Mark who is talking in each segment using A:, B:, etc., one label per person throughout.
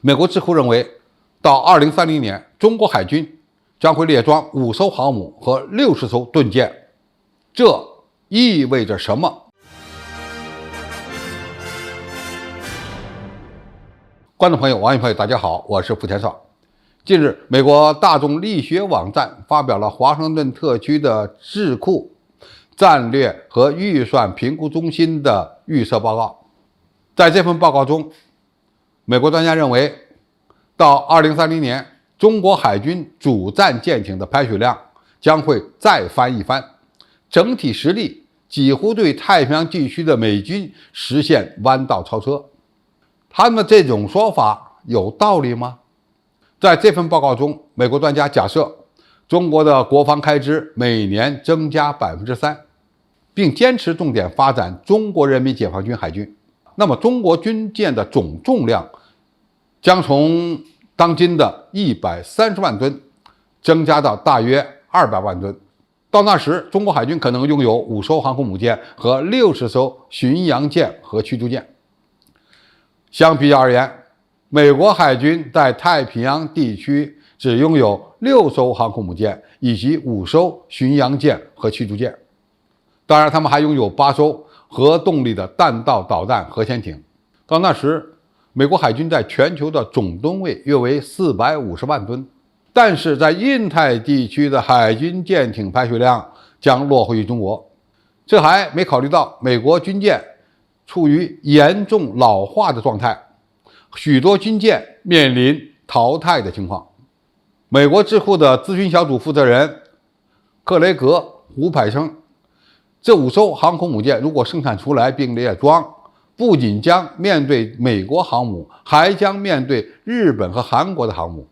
A: 美国智库认为，到2030年，中国海军将会列装5艘航母和60艘盾舰，这意味着什么？观众朋友、网友朋友，大家好，我是付天少。近日，美国大众力学网站发表了华盛顿特区的智库战略和预算评估中心的预测报告。在这份报告中，美国专家认为，到2030年，中国海军主战舰艇的排水量将会再翻一番，整体实力几乎对太平洋地区的美军实现弯道超车。他们这种说法有道理吗？在这份报告中，美国专家假设中国的国防开支每年增加 3%， 并坚持重点发展中国人民解放军海军。那么中国军舰的总重量将从当今的130万吨增加到大约200万吨。到那时，中国海军可能拥有5艘航空母舰和60艘巡洋舰和驱逐舰。相比较而言，美国海军在太平洋地区只拥有6艘航空母舰以及5艘巡洋舰和驱逐舰。当然，他们还拥有8艘核动力的弹道导弹核潜艇。到那时，美国海军在全球的总吨位约为450万吨，但是在印太地区的海军舰艇排水量将落后于中国。这还没考虑到美国军舰处于严重老化的状态，许多军舰面临淘汰的情况。美国智库的咨询小组负责人克雷格·胡柏生，这5艘航空母舰如果生产出来并列装，不仅将面对美国航母，还将面对日本和韩国的航母，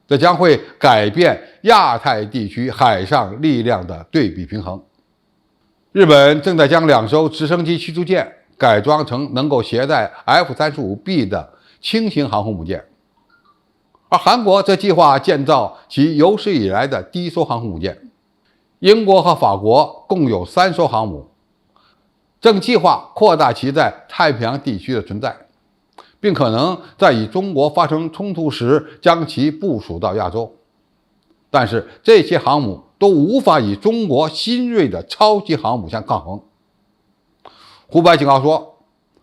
A: 这将会改变亚太地区海上力量的对比平衡。日本正在将2艘直升机驱逐舰改装成能够携带 F-35B 的轻型航空母舰，而韩国则计划建造其有史以来的第1艘航空母舰。英国和法国共有3艘航母，正计划扩大其在太平洋地区的存在，并可能在与中国发生冲突时将其部署到亚洲。但是这些航母都无法与中国新锐的超级航母相抗衡。胡柏警告说，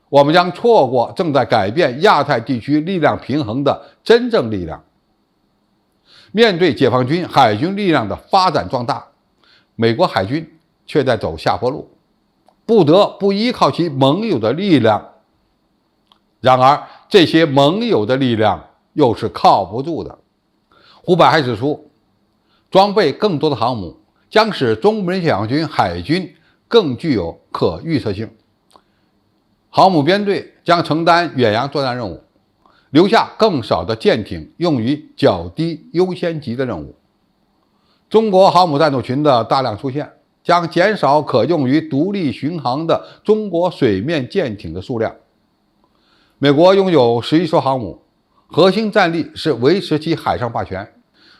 A: 我们将错过正在改变亚太地区力量平衡的真正力量。面对解放军海军力量的发展壮大，美国海军却在走下坡路，不得不依靠其盟友的力量。然而，这些盟友的力量又是靠不住的。胡柏还指出，装备更多的航母将使中国人民解放军海军更具有可预测性。航母编队将承担远洋作战任务，留下更少的舰艇用于较低优先级的任务。中国航母战斗群的大量出现，将减少可用于独立巡航的中国水面舰艇的数量。美国拥有11艘航母，核心战力是维持其海上霸权。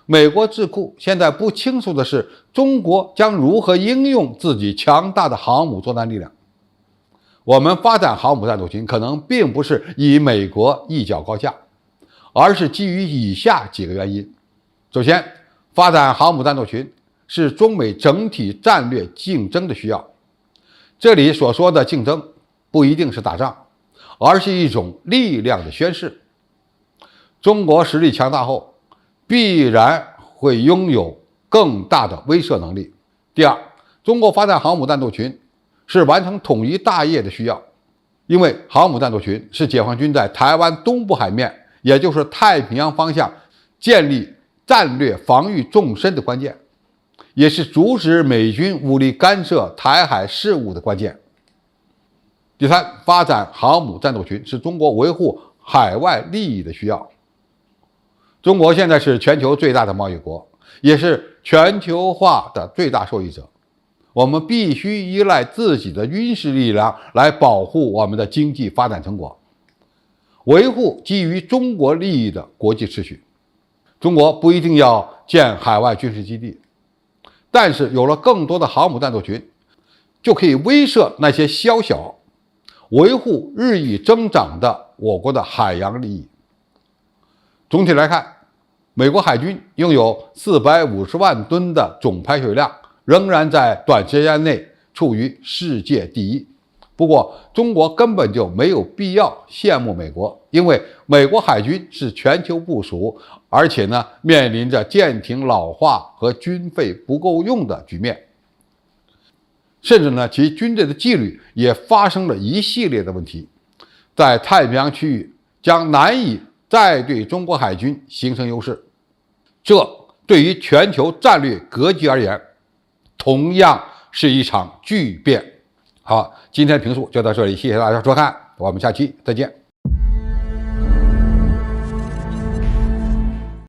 A: 美国智库现在不清楚的是，中国将如何应用自己强大的航母作战力量。我们发展航母战斗群可能并不是以美国一较高下，而是基于以下几个原因。首先，发展航母战斗群是中美整体战略竞争的需要。这里所说的竞争不一定是打仗，而是一种力量的宣示。中国实力强大后，必然会拥有更大的威慑能力。第二，中国发展航母战斗群是完成统一大业的需要，因为航母战斗群是解放军在台湾东部海面，也就是太平洋方向建立战略防御纵深的关键，也是阻止美军武力干涉台海事务的关键。第三，发展航母战斗群是中国维护海外利益的需要。中国现在是全球最大的贸易国，也是全球化的最大受益者。我们必须依赖自己的军事力量来保护我们的经济发展成果，维护基于中国利益的国际秩序。中国不一定要建海外军事基地，但是有了更多的航母战斗群，就可以威慑那些宵小，维护日益增长的我国的海洋利益。总体来看，美国海军拥有450万吨的总排水量，仍然在短时间内处于世界第一。不过，中国根本就没有必要羡慕美国，因为美国海军是全球部署，而且呢，面临着舰艇老化和军费不够用的局面，甚至呢，其军队的纪律也发生了一系列的问题，在太平洋区域将难以再对中国海军形成优势。这对于全球战略格局而言，同样是一场巨变。好，今天的评述就到这里，谢谢大家收看，我们下期再见。